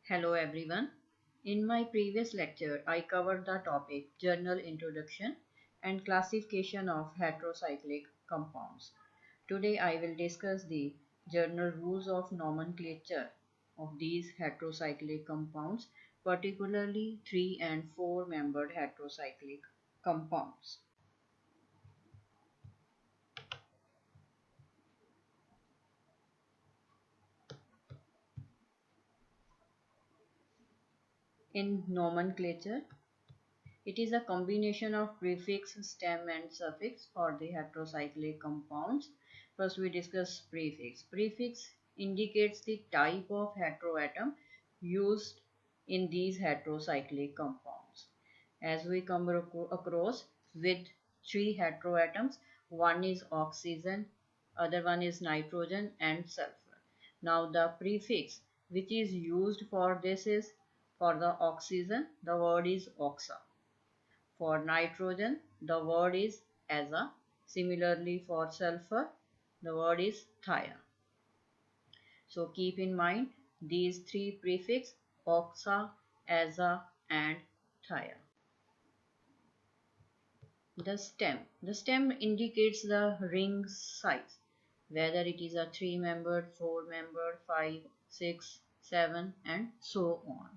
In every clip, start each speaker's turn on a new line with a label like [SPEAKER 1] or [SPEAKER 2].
[SPEAKER 1] Hello everyone. In my previous lecture, I covered the topic general introduction and classification of heterocyclic compounds. Today I will discuss the general rules of nomenclature of these heterocyclic compounds, particularly 3 and 4 membered heterocyclic compounds. In nomenclature, it is a combination of prefix, stem and suffix for the heterocyclic compounds. First we discuss prefix. Prefix indicates the type of heteroatom used in these heterocyclic compounds. As we come across with three heteroatoms, one is oxygen, other one is nitrogen and sulfur. Now the prefix which is used for this is for the oxygen, the word is oxa. For nitrogen, the word is aza. Similarly, for sulfur, the word is thia. So keep in mind these three prefixes oxa, aza, and thia. The stem. The stem indicates the ring size, whether it is a 3-membered, 4-membered, 5, 6, 7, and so on.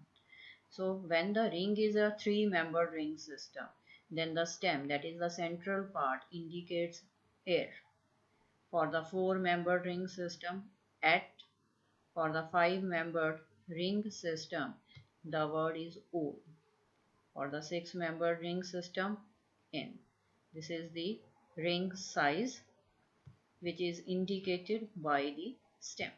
[SPEAKER 1] So when the ring is a 3-membered ring system, then the stem, that is the central part, indicates air. For the 4-membered ring system, at. For the 5-membered ring system, the word is O. For the 6-membered ring system, N. This is the ring size which is indicated by the stem.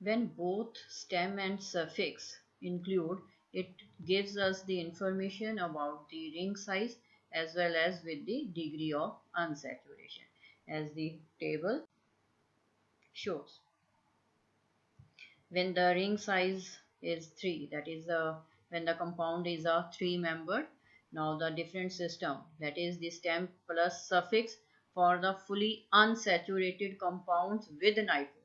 [SPEAKER 1] When both stem and suffix include, it gives us the information about the ring size as well as with the degree of unsaturation, as the table shows. When the ring size is 3, that is when the compound is a 3-membered, now the different system, that is the stem plus suffix for the fully unsaturated compounds with nitrogen.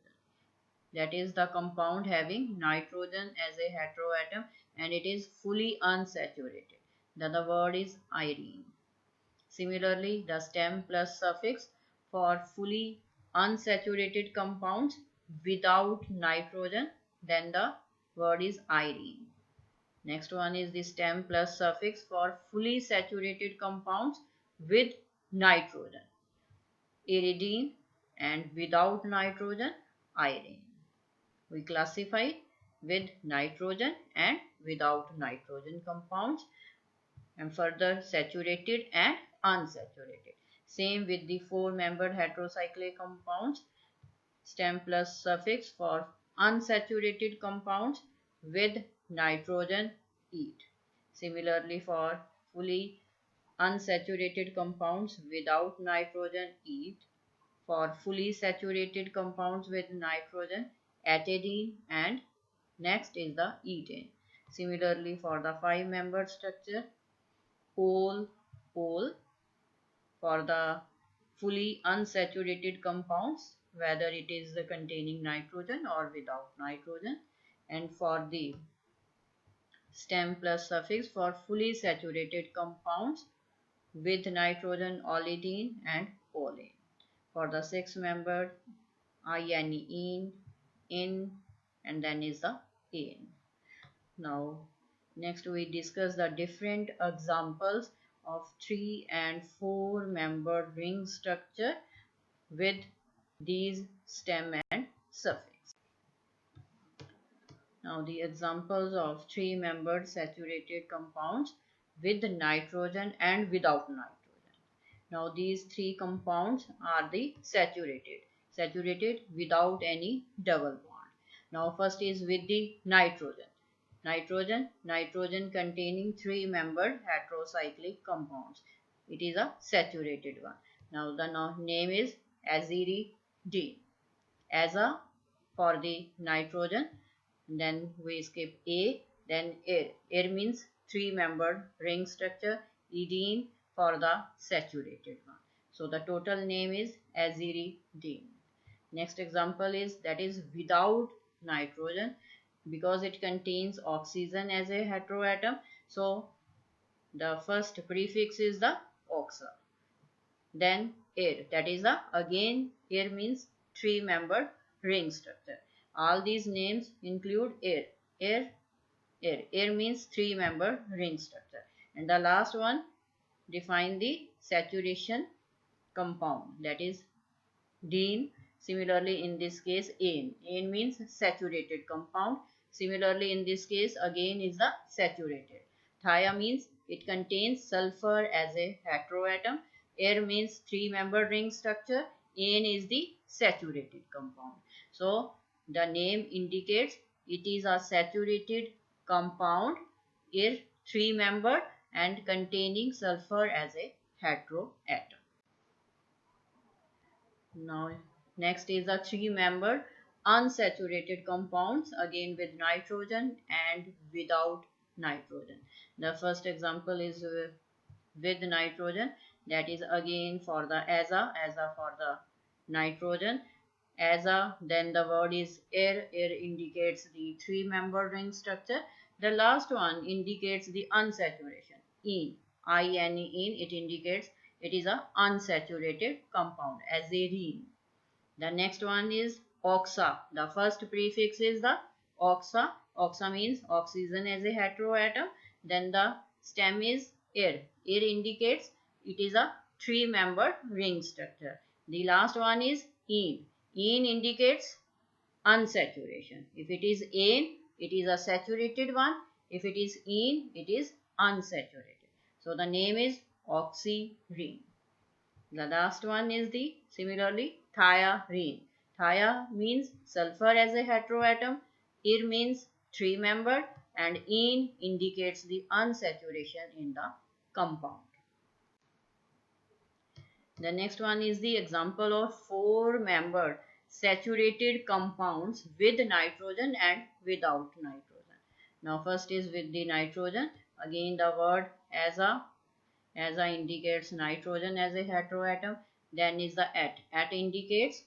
[SPEAKER 1] That is the compound having nitrogen as a heteroatom and it is fully unsaturated. Then the word is irene. Similarly, the stem plus suffix for fully unsaturated compounds without nitrogen, then the word is irene. Next one is the stem plus suffix for fully saturated compounds with nitrogen, iridine, and without nitrogen, irene. We classify with nitrogen and without nitrogen compounds, and further saturated and unsaturated. Same with the 4-membered heterocyclic compounds, stem plus suffix for unsaturated compounds with nitrogen ete. Similarly, for fully unsaturated compounds without nitrogen ete, for fully saturated compounds with nitrogen atidine, and next is the ethane. Similarly, for the 5-membered structure, ol, ol, for the fully unsaturated compounds, whether it is containing nitrogen or without nitrogen, and for the stem plus suffix for fully saturated compounds with nitrogen, olidine and olane. For the 6-membered, ine, in, and then is the ane. Now, next we discuss the different examples of 3 and 4-membered ring structure with these stem and suffix. Now, the examples of 3-membered saturated compounds with nitrogen and without nitrogen. Now, these 3 compounds are the saturated without any double bond. Now, first is with the nitrogen. Nitrogen containing 3-membered heterocyclic compounds. It is a saturated one. Now the name is aziridine. Aza for the nitrogen, then we skip A, then air. Air means 3-membered ring structure, idine for the saturated one. So the total name is aziridine. Next example is that is without nitrogen, because it contains oxygen as a heteroatom. So the first prefix is the oxa. Then air, that is the again air means three membered ring structure. All these names include air. Air, air. Air means three membered ring structure. And the last one define the saturation compound, that is Dene. Similarly, in this case, ane. Ane means saturated compound. Similarly, in this case, again is the saturated. Thia means it contains sulfur as a heteroatom. Air means three-membered ring structure. Ane is the saturated compound. So, the name indicates it is a saturated compound, air three-membered and containing sulfur as a heteroatom. Now, next is the three-membered unsaturated compounds, again with nitrogen and without nitrogen. The first example is with nitrogen, that is again for the Aza for the nitrogen. Aza, then the word is air. Air indicates the three-membered ring structure. The last one indicates the unsaturation. Ene, I-N-E, it indicates it is a unsaturated compound as a rene. The next one is oxa. The first prefix is the oxa. Oxa means oxygen as a heteroatom. Then the stem is air. Air indicates it is a three-membered ring structure. The last one is ene. Ene indicates unsaturation. If it is ane, it is a saturated one. If it is ene, it is unsaturated. So the name is oxyrene. The last one is the similarly thiarene. Thia means sulfur as a heteroatom. Ir means three-membered, and ene indicates the unsaturation in the compound. The next one is the example of four-membered saturated compounds with nitrogen and without nitrogen. Now first is with the nitrogen. Again the word Aza indicates nitrogen as a heteroatom. Then is the at. At indicates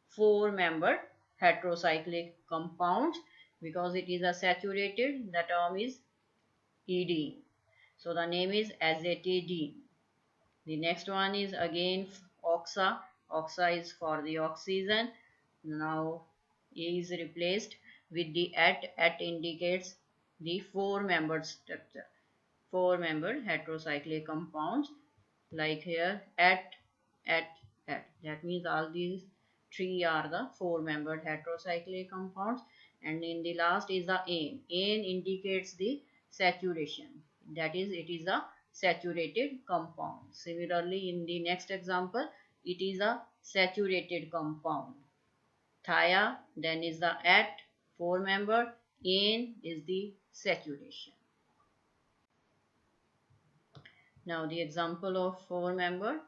[SPEAKER 1] four-membered heterocyclic compounds. Because it is a saturated, the term is ene. So the name is azatidine. The next one is again oxa. Oxa is for the oxygen. Now A is replaced with the at. At indicates the four-membered structure. Four-membered heterocyclic compounds, like here at, at, at. That means all these three are the four-membered heterocyclic compounds. And in the last is the ane. Ane indicates the saturation. That is, it is a saturated compound. Similarly, in the next example, it is a saturated compound. Thia, then is the at, four-membered. Ane is the saturation. Now the example of four-membered.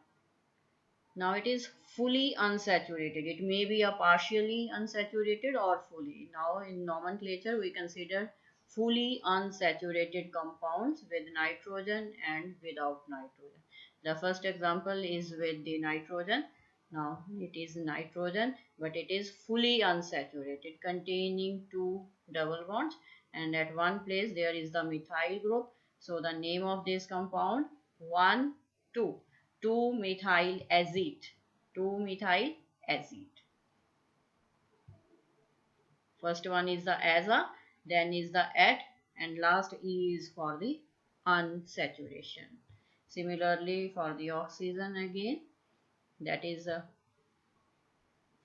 [SPEAKER 1] Now it is fully unsaturated. It may be a partially unsaturated or fully. Now in nomenclature we consider fully unsaturated compounds with nitrogen and without nitrogen. The first example is with the nitrogen. Now it is nitrogen, but it is fully unsaturated, containing two double bonds, and at one place there is the methyl group. So the name of this compound 1, 2. 2-methyl azete. 2-methyl azete. First one is the Aza, then is the at, and last E is for the unsaturation. Similarly for the oxygen again, that is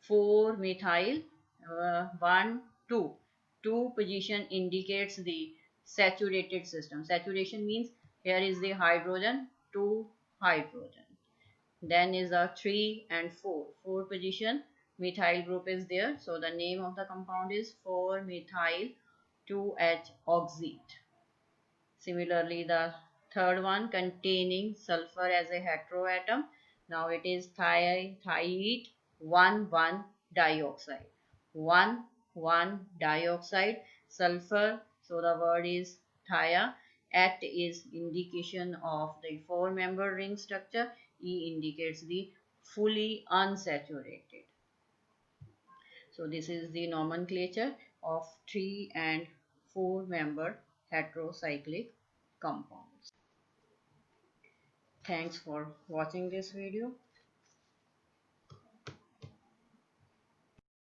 [SPEAKER 1] 4-methyl 1, 2. 2 position indicates the saturated system. Saturation means here is the hydrogen, 2 hydrogen. Then is a 3 and 4. 4 position methyl group is there. So the name of the compound is 4-methyl 2H oxide. Similarly, the third one containing sulfur as a heteroatom. Now it is thiite 1,1 dioxide. 1,1 dioxide sulfur. So the word is thia. At is indication of the four-membered ring structure. E indicates the fully unsaturated. So this is the nomenclature of 3 and 4 membered heterocyclic compounds. Thanks for watching this video.